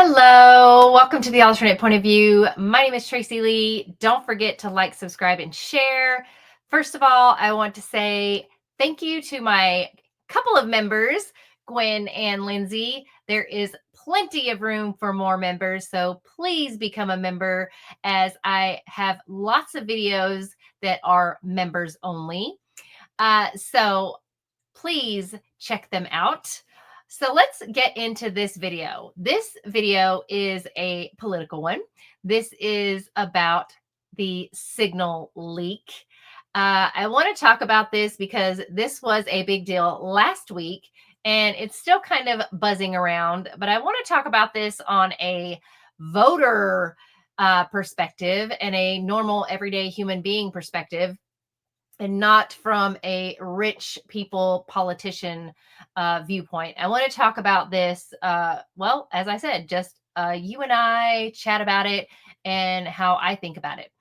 Hello, welcome to the alternate point of view. My name is Tracy Lee. Don't forget to like, subscribe, and share. First of all, I want to say thank you to my couple of members, Gwen and Lindsay. There is plenty of room for more members, so please become a member as I have lots of videos that are members only. So please check them out. So let's get into this video. This video is a political one. This is about the Signal leak. I want to talk about this because this was a big deal last week and it's still kind of buzzing around, but I want to talk about this on a voter perspective and a normal everyday human being perspective, and not from a rich people politician viewpoint. I want to talk about this, well, as I said, just you and I chat about it and how I think about it.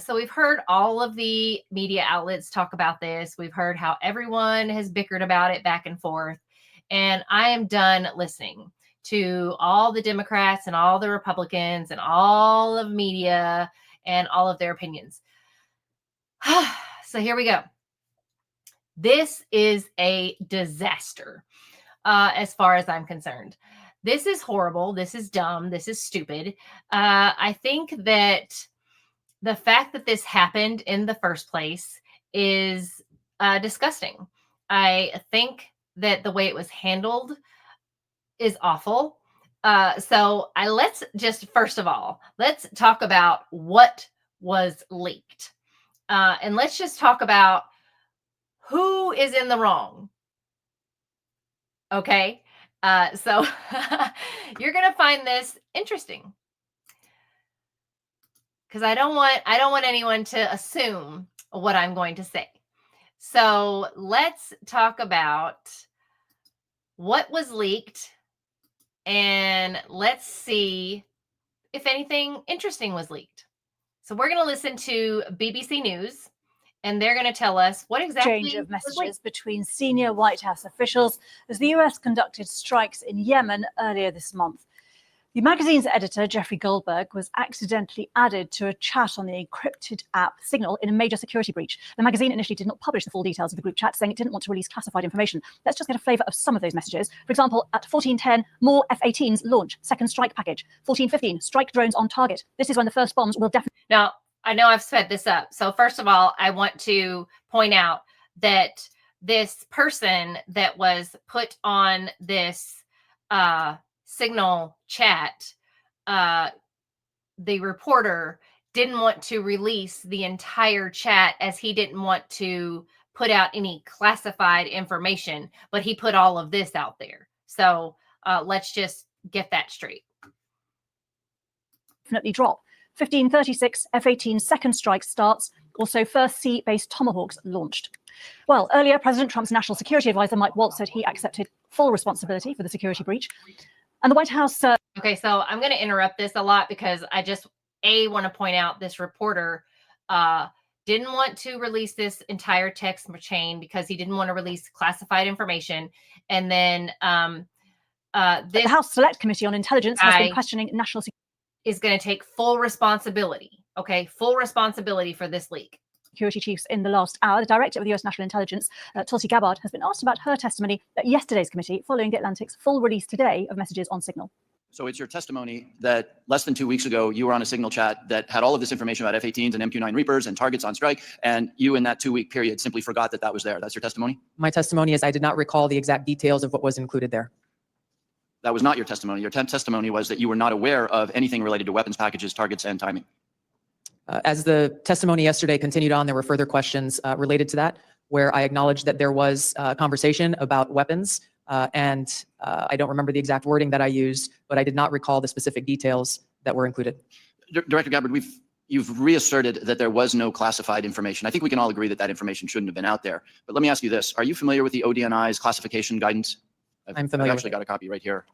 So we've heard all of the media outlets talk about this. We've heard how everyone has bickered about it back and forth. And I am done listening to all the Democrats and all the Republicans and all of media and all of their opinions. So here we go. This is a disaster, as far as I'm concerned. This is horrible. This is dumb. This is stupid. I think that the fact that this happened in the first place is disgusting. I think that the way it was handled is awful. Let's just, first of all, let's talk about what was leaked. And let's just talk about who is in the wrong. Okay. So you're going to find this interesting because I don't want anyone to assume what I'm going to say. So let's talk about what was leaked and let's see if anything interesting was leaked. So we're going to listen to BBC News, and they're going to tell us what exactly exchange of messages between senior White House officials as the US conducted strikes in Yemen earlier this month. The magazine's editor, Jeffrey Goldberg, was accidentally added to a chat on the encrypted app Signal in a major security breach. The magazine initially did not publish the full details of the group chat, saying it didn't want to release classified information. Let's just get a flavour of some of those messages. For example, at 14:10, more F-18s launch, second strike package. 14:15, strike drones on target. This is when the first bombs will definitely... Now, I know I've sped this up. So first of all, I want to point out that this person that was put on this Signal chat, the reporter didn't want to release the entire chat as he didn't want to put out any classified information, but he put all of this out there. So let's just get that straight. Definitely drop. 15:36, F-18 second strike starts. Also, first sea-based Tomahawks launched. Well, earlier, President Trump's national security advisor, Mike Waltz, said he accepted full responsibility for the security breach. And the White House... Okay, so I'm going to interrupt this a lot because I just, want to point out this reporter didn't want to release this entire text chain because he didn't want to release classified information. And then the House Select Committee on Intelligence has been questioning national security. Is going to take full responsibility, okay? Full responsibility for this leak. Security chiefs in the last hour. The director of the US National Intelligence, Tulsi Gabbard, has been asked about her testimony at yesterday's committee following the Atlantic's full release today of messages on Signal. So it's your testimony that less than 2 weeks ago, you were on a Signal chat that had all of this information about F-18s and MQ-9 Reapers and targets on strike, and you in that 2-week period simply forgot that that was there. That's your testimony? My testimony is I did not recall the exact details of what was included there. That was not your testimony. Your testimony was that you were not aware of anything related to weapons packages, targets, and timing. As the testimony yesterday continued on, there were further questions related to that, where I acknowledged that there was a conversation about weapons, and I don't remember the exact wording that I used, but I did not recall the specific details that were included. Director Gabbard, you've reasserted that there was no classified information. I think we can all agree that that information shouldn't have been out there. But let me ask you this. Are you familiar with the ODNI's classification guidance? I'm familiar. I've actually got a copy right here.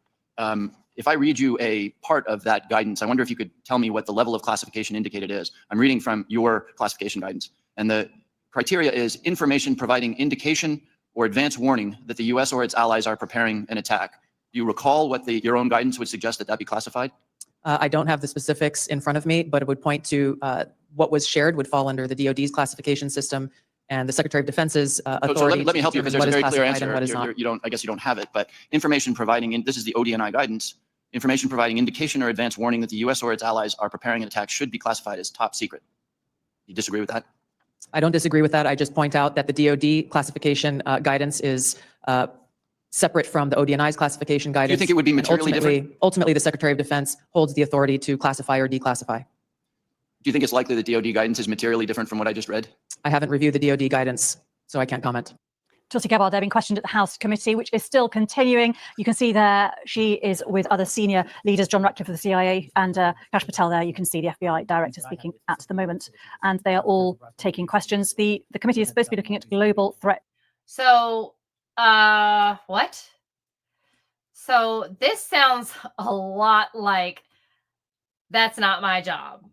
If I read you a part of that guidance, I wonder if you could tell me what the level of classification indicated is. I'm reading from your classification guidance. And the criteria is information providing indication or advance warning that the US or its allies are preparing an attack. Do you recall what your own guidance would suggest that be classified? I don't have the specifics in front of me, but it would point to what was shared would fall under the DoD's classification system and the Secretary of Defense's authority. So let me help you, because there's a very clear answer. You don't, I guess you don't have it, but information providing, this is the ODNI guidance, information providing indication or advance warning that the U.S. or its allies are preparing an attack should be classified as top secret. You disagree with that? I don't disagree with that. I just point out that the DoD classification guidance is separate from the ODNI's classification guidance. Do you think it would be materially different? Ultimately, the Secretary of Defense holds the authority to classify or declassify. Do you think it's likely that DoD guidance is materially different from what I just read? I haven't reviewed the DoD guidance, so I can't comment. Tulsi Gabbard, they're being questioned at the House committee, which is still continuing. You can see there she is with other senior leaders, John Ratcliffe of the CIA and Kash Patel there. You can see the FBI director speaking at the moment, and they are all taking questions. The committee is supposed to be looking at global threat. So, what? So this sounds a lot like that's not my job.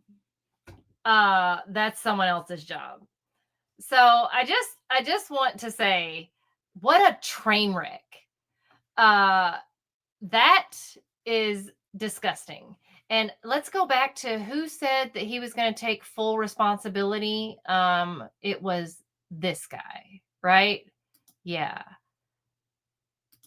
That's someone else's job. So I just want to say, what a train wreck. That is disgusting. And let's go back to who said that he was going to take full responsibility. It was this guy, right? Yeah.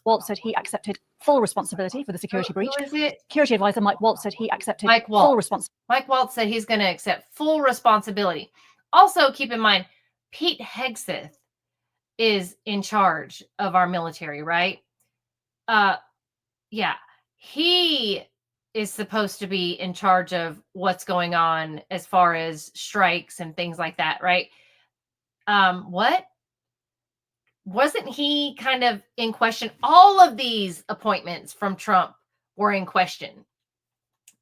Waltz said he accepted full responsibility for the security breach. Who is it? Security advisor Mike Waltz said he accepted Mike full Waltz. responsibility. Mike Waltz said he's going to accept full responsibility. Also, keep in mind, Pete Hegseth is in charge of our military, right? Yeah, he is supposed to be in charge of what's going on as far as strikes and things like that, right? What? Wasn't he kind of in question? All of these appointments from Trump were in question.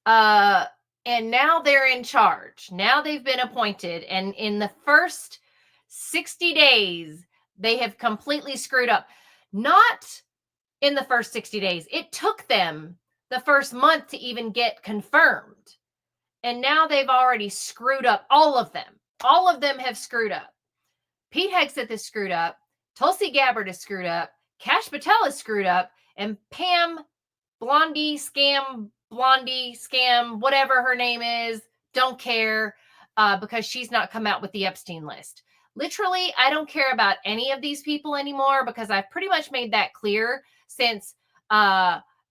And now they're in charge. Now they've been appointed. And in the first 60 days, they have completely screwed up. Not in the first 60 days. It took them the first month to even get confirmed. And now they've already screwed up. All of them. All of them have screwed up. Pete Hegseth is screwed up. Tulsi Gabbard is screwed up. Kash Patel is screwed up. And Pam Blondie, Scam, whatever her name is, don't care because she's not come out with the Epstein list. Literally, I don't care about any of these people anymore because I've pretty much made that clear since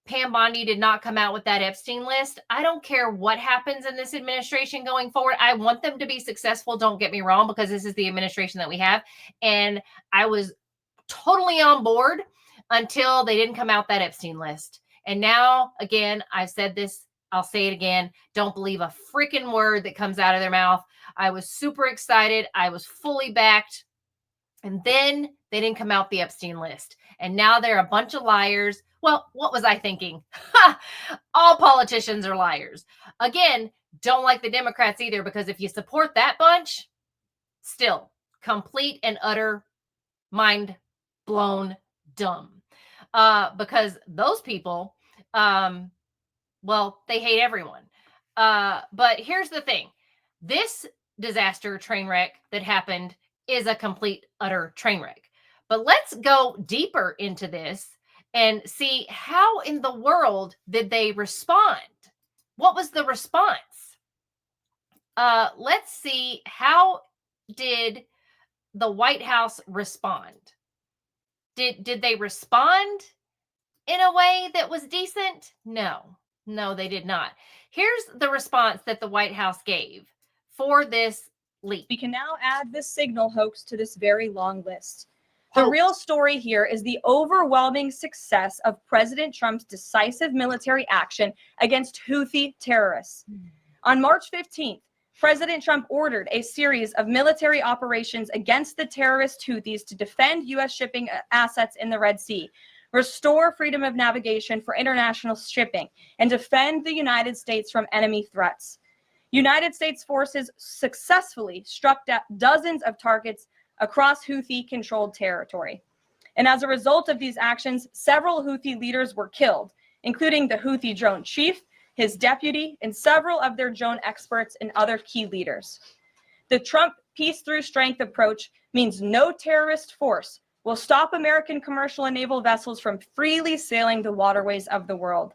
Pam Bondi did not come out with that Epstein list. I don't care what happens in this administration going forward. I want them to be successful. Don't get me wrong, because this is the administration that we have. And I was totally on board until they didn't come out that Epstein list. And now, again, I've said this, I'll say it again. Don't believe a freaking word that comes out of their mouth. I was super excited. I was fully backed. And then they didn't come out the Epstein list. And now they're a bunch of liars. Well, what was I thinking? All politicians are liars. Again, don't like the Democrats either, because if you support that bunch, still complete and utter mind blown dumb. Because those people, well, they hate everyone. But here's the thing. This disaster train wreck that happened is a complete, utter train wreck. But let's go deeper into this and see how in the world did they respond? What was the response? Let's see, how did the White House respond? Did they respond in a way that was decent? No, they did not. Here's the response that the White House gave for this leak. We can now add this signal hoax to this very long list. The real story here is the overwhelming success of President Trump's decisive military action against Houthi terrorists. On March 15th, President Trump ordered a series of military operations against the terrorist Houthis to defend U.S. shipping assets in the Red Sea, restore freedom of navigation for international shipping, and defend the United States from enemy threats. United States forces successfully struck down dozens of targets across Houthi-controlled territory. And as a result of these actions, several Houthi leaders were killed, including the Houthi drone chief, his deputy, and several of their drone experts and other key leaders. The Trump peace through strength approach means no terrorist force, will stop American commercial and naval vessels from freely sailing the waterways of the world.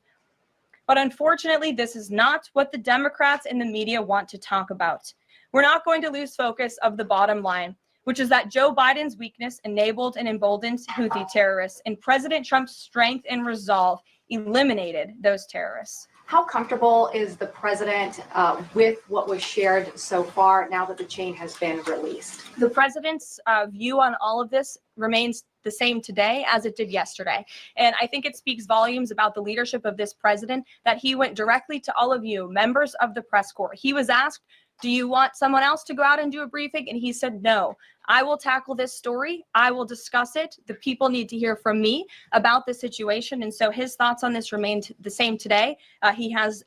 But unfortunately, this is not what the Democrats and the media want to talk about. We're not going to lose focus of the bottom line, which is that Joe Biden's weakness enabled and emboldened Houthi terrorists, and President Trump's strength and resolve eliminated those terrorists. How comfortable is the president with what was shared so far now that the chain has been released? The president's view on all of this remains the same today as it did yesterday. And I think it speaks volumes about the leadership of this president that he went directly to all of you, members of the press corps. He was asked, do you want someone else to go out and do a briefing? And he said, no, I will tackle this story. I will discuss it. The people need to hear from me about the situation. And so his thoughts on this remained the same today. He has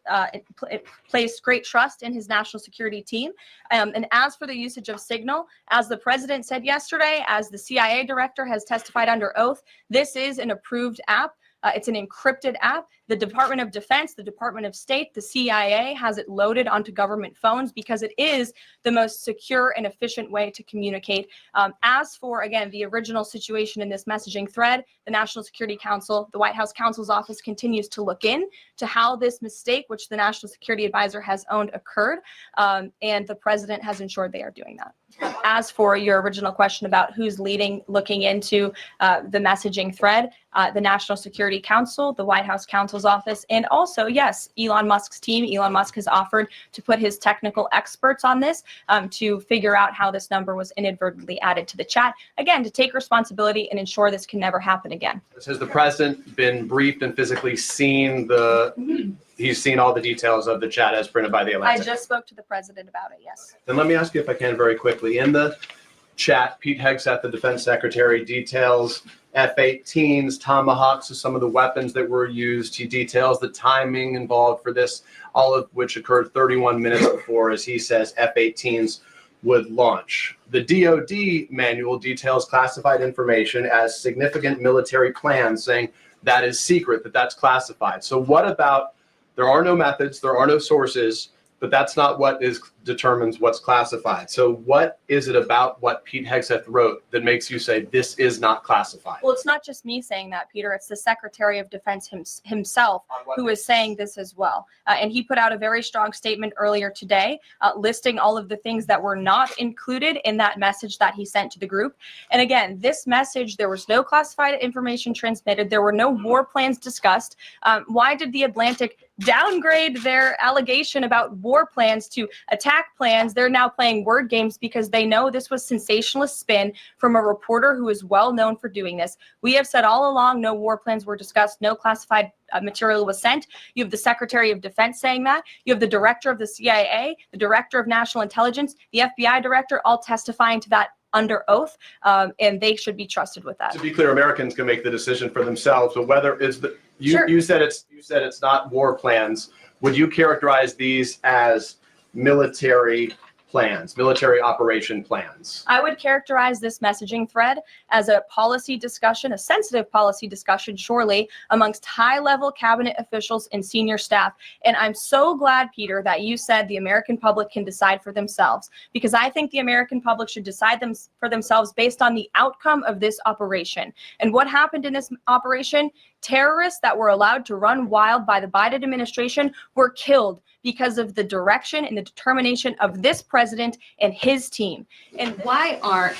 placed great trust in his national security team. And as for the usage of Signal, as the president said yesterday, as the CIA director has testified under oath, this is an approved app. It's an encrypted app. The Department of Defense, the Department of State, the CIA has it loaded onto government phones because it is the most secure and efficient way to communicate. As for, again, the original situation in this messaging thread, the National Security Council, the White House counsel's office continues to look in to how this mistake, which the National Security Advisor has owned, occurred. And the president has ensured they are doing that. As for your original question about who's looking into the messaging thread, the National Security Council, the White House counsel's office, and also, yes, Elon Musk's team. Elon Musk has offered to put his technical experts on this to figure out how this number was inadvertently added to the chat. Again, to take responsibility and ensure this can never happen again. Has the president been briefed and physically seen he's seen all the details of the chat as printed by the Atlantic? I just spoke to the president about it, yes. Then let me ask you if I can very quickly. In the chat, Pete Hegseth, the defense secretary, details F-18s, Tomahawks, some of the weapons that were used. He details the timing involved for this, all of which occurred 31 minutes before, as he says, F-18s would launch. The DoD manual details classified information as significant military plans, saying that is secret, that's classified. So what about, there are no methods, there are no sources, but that's not what determines what's classified. So what is it about what Pete Hegseth wrote that makes you say this is not classified? Well, it's not just me saying that, Peter. It's the Secretary of Defense himself who is saying this as well. And he put out a very strong statement earlier today listing all of the things that were not included in that message that he sent to the group. And again, this message, there was no classified information transmitted. There were no war plans discussed. Why did the Atlantic downgrade their allegation about war plans to attack plans? They're now playing word games because they know this was sensationalist spin from a reporter who is well known for doing this. We have said all along no war plans were discussed, no classified material was sent. You have the Secretary of Defense saying that. You have the director of the CIA, the director of national intelligence, the FBI director, all testifying to that under oath, and they should be trusted with that. To be clear, Americans can make the decision for themselves, but whether it's Sure. you said it's not war plans. Would you characterize these as military plans, military operation plans? I would characterize this messaging thread as a policy discussion, a sensitive policy discussion, surely, amongst high-level cabinet officials and senior staff. And I'm so glad, Peter, that you said the American public can decide for themselves, because I think the American public should decide for themselves based on the outcome of this operation. And what happened in this operation? Terrorists that were allowed to run wild by the Biden administration were killed because of the direction and the determination of this president and his team. And why aren't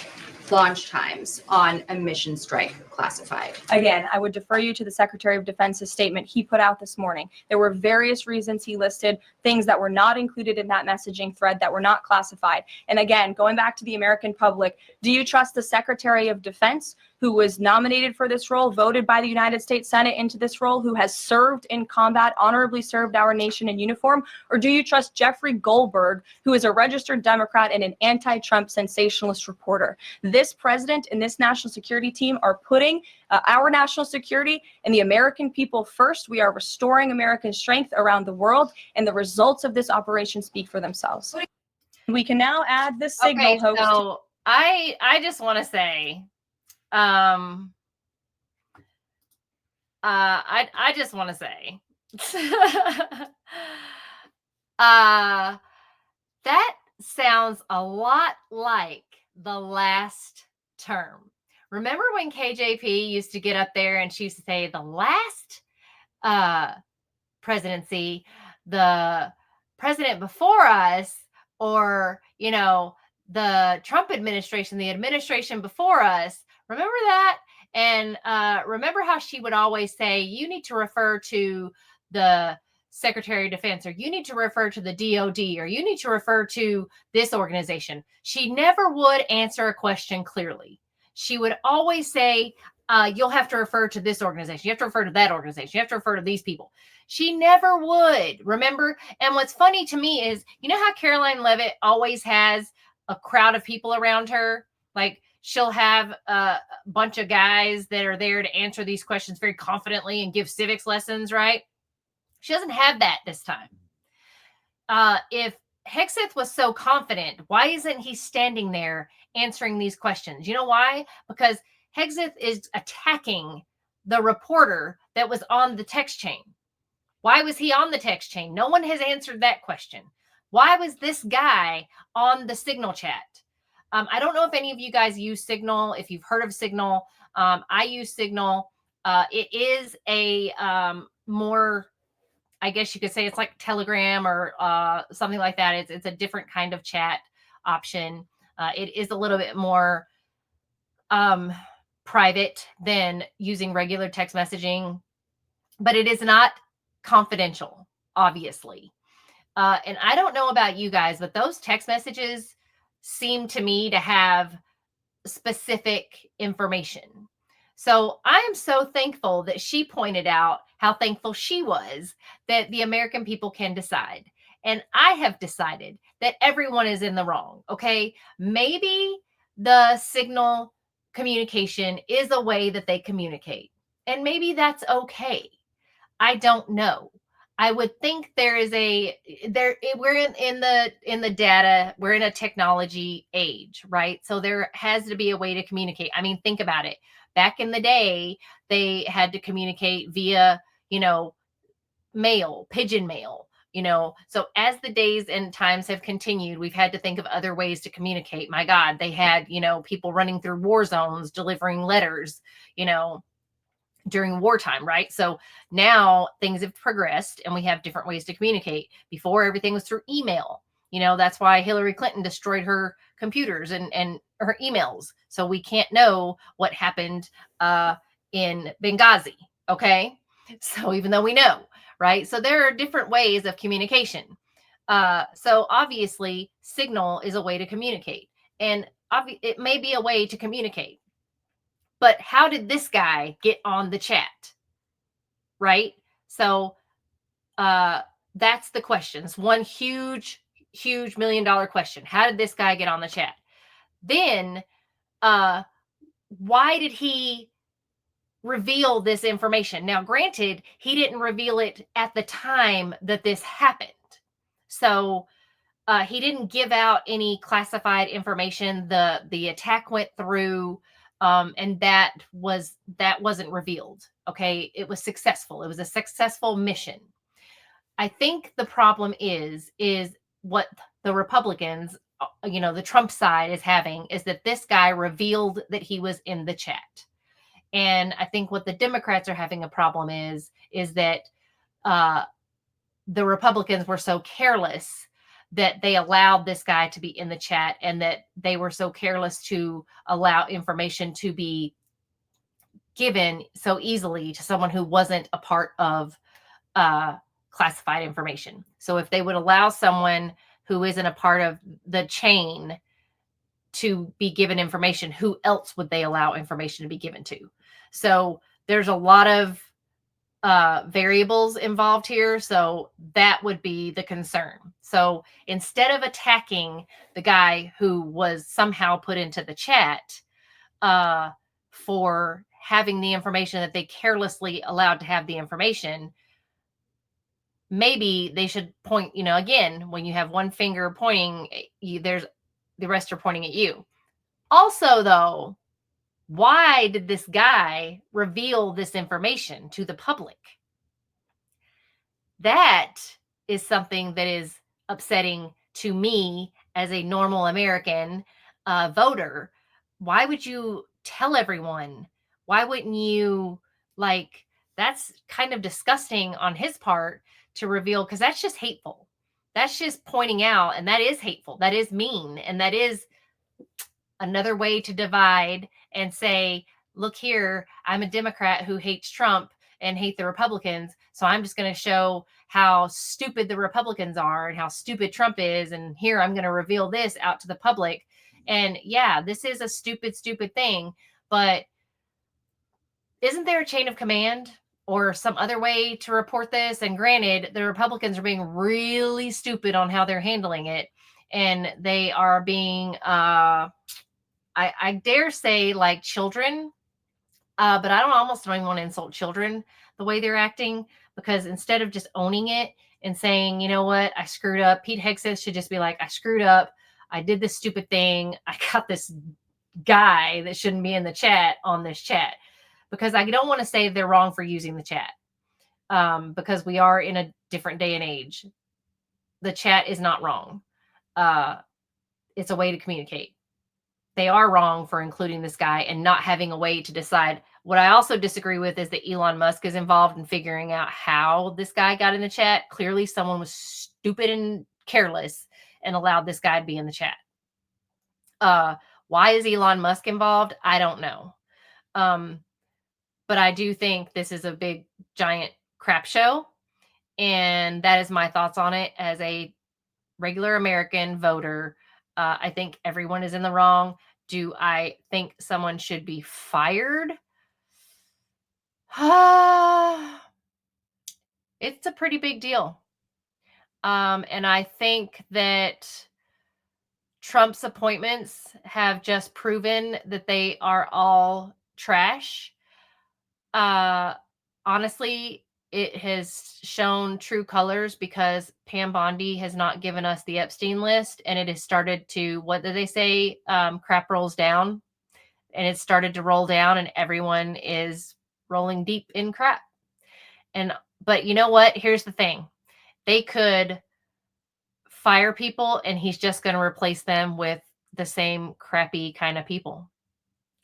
launch times on a mission strike classified? Again, I would defer you to the Secretary of Defense's statement he put out this morning. There were various reasons he listed things that were not included in that messaging thread that were not classified. And again, going back to the American public, do you trust the Secretary of Defense, who was nominated for this role, voted by the United States Senate into this role, who has served in combat, honorably served our nation in uniform? Or do you trust Jeffrey Goldberg, who is a registered Democrat and an anti-Trump sensationalist reporter? This president and this national security team are putting our national security and the American people first. We are restoring American strength around the world, and the results of this operation speak for themselves. We can now add the Signal hoax. So I just want to say, I just want to say, that sounds a lot like the last term. Remember when KJP used to get up there and she used to say the last presidency, the president before us, or, you know, the Trump administration, the administration before us. Remember that? And remember how she would always say, you need to refer to the Secretary of Defense, or you need to refer to the DOD, or you need to refer to this organization. She never would answer a question clearly. She would always say, you'll have to refer to this organization. You have to refer to that organization. You have to refer to these people. She never would, remember? And what's funny to me is, you know how Caroline Leavitt always has a crowd of people around her? Like, she'll have a bunch of guys that are there to answer these questions very confidently and give civics lessons, right? She doesn't have that this time. If Hegseth was so confident, why isn't he standing there answering these questions? You know why? Because Hegseth is attacking the reporter that was on the text chain. Why was he on the text chain? No one has answered that question. Why was this guy on the Signal chat? I don't know if any of you guys use Signal, if you've heard of Signal. I use Signal. It is a more, I guess you could say it's like Telegram or something like that. It's a different kind of chat option. It is a little bit more private than using regular text messaging, but it is not confidential, obviously. And I don't know about you guys, but those text messages seem to me to have specific information. So I am so thankful that she pointed out how thankful she was that the American people can decide. And I have decided that everyone is in the wrong. Okay. Maybe the Signal communication is a way that they communicate, and maybe that's okay. I don't know. I would think there is we're in the data, we're in a technology age, right? So there has to be a way to communicate. I mean, think about it. Back in the day, they had to communicate via, mail, pigeon mail, So as the days and times have continued, we've had to think of other ways to communicate. My God, they had, people running through war zones, delivering letters, during wartime, right? So now things have progressed and we have different ways to communicate. Before, everything was through email. That's why Hillary Clinton destroyed her computers and her emails. So we can't know what happened in Benghazi. Okay. So even though we know, right? So there are different ways of communication. So obviously, Signal is a way to communicate, and it may be a way to communicate. But how did this guy get on the chat? Right? So that's the question. It's one huge, huge $1 million question. How did this guy get on the chat? Then why did he reveal this information? Now, granted, he didn't reveal it at the time that this happened. So he didn't give out any classified information. The attack went through. And that wasn't revealed. Okay. It was successful. It was a successful mission. I think the problem is what the Republicans, the Trump side is having, is that this guy revealed that he was in the chat. And I think what the Democrats are having a problem is that the Republicans were so careless that they allowed this guy to be in the chat, and that they were so careless to allow information to be given so easily to someone who wasn't a part of classified information. So if they would allow someone who isn't a part of the chain to be given information, who else would they allow information to be given to? So there's a lot of variables involved here. So that would be the concern. So instead of attacking the guy who was somehow put into the chat for having the information that they carelessly allowed to have the information, maybe they should point, again, when you have one finger pointing, there's the rest are pointing at you. Also, though, why did this guy reveal this information to the public? That is something that is upsetting to me as a normal American voter. Why would you tell everyone? Why wouldn't you, like, that's kind of disgusting on his part to reveal, because that's just hateful. That's just pointing out, and that is hateful. That is mean. And that is another way to divide and say, look here, I'm a Democrat who hates Trump and hate the Republicans. So I'm just going to show how stupid the Republicans are and how stupid Trump is. And here I'm going to reveal this out to the public. And yeah, this is a stupid, stupid thing. But isn't there a chain of command or some other way to report this? And granted, the Republicans are being really stupid on how they're handling it. And they are being, I dare say, like children, but I almost don't even want to insult children the way they're acting, because instead of just owning it and saying, you know what, I screwed up, Pete Hegseth should just be like, I screwed up. I did this stupid thing. I got this guy that shouldn't be in the chat on this chat, because I don't want to say they're wrong for using the chat, because we are in a different day and age. The chat is not wrong. It's a way to communicate. They are wrong for including this guy and not having a way to decide. What I also disagree with is that Elon Musk is involved in figuring out how this guy got in the chat. Clearly, someone was stupid and careless and allowed this guy to be in the chat. Why is Elon Musk involved? I don't know. But I do think this is a big, giant crap show. And that is my thoughts on it as a regular American voter. I think everyone is in the wrong. Do I think someone should be fired? It's a pretty big deal. And I think that Trump's appointments have just proven that they are all trash. Honestly, it has shown true colors, because Pam Bondi has not given us the Epstein list, and it has started to, what do they say? Crap rolls down, and it started to roll down, and everyone is rolling deep in crap. But you know what? Here's the thing. They could fire people, and he's just going to replace them with the same crappy kind of people.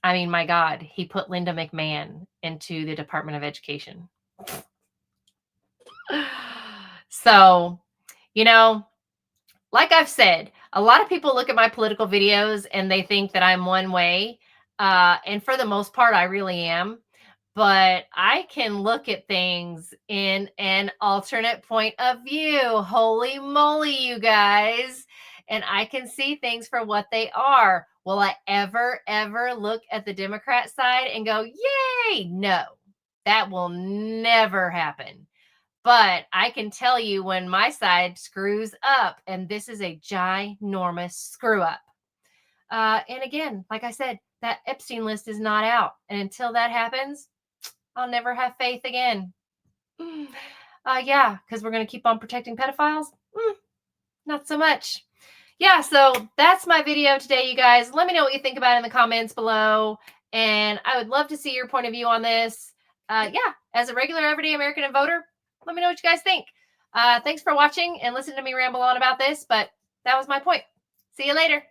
I mean, my God, he put Linda McMahon into the Department of Education. So, like I've said, a lot of people look at my political videos and they think that I'm one way. And for the most part, I really am. But I can look at things in an alternate point of view. Holy moly, you guys. And I can see things for what they are. Will I ever look at the Democrat side and go, yay? No, that will never happen. But I can tell you when my side screws up, and this is a ginormous screw up. And again, like I said, that Epstein list is not out. And until that happens, I'll never have faith again. Yeah, because we're going to keep on protecting pedophiles? Not so much. Yeah, so that's my video today, you guys. Let me know what you think about it in the comments below. And I would love to see your point of view on this. Yeah, as a regular everyday American and voter, let me know what you guys think. Thanks for watching and listening to me ramble on about this, but that was my point. See you later.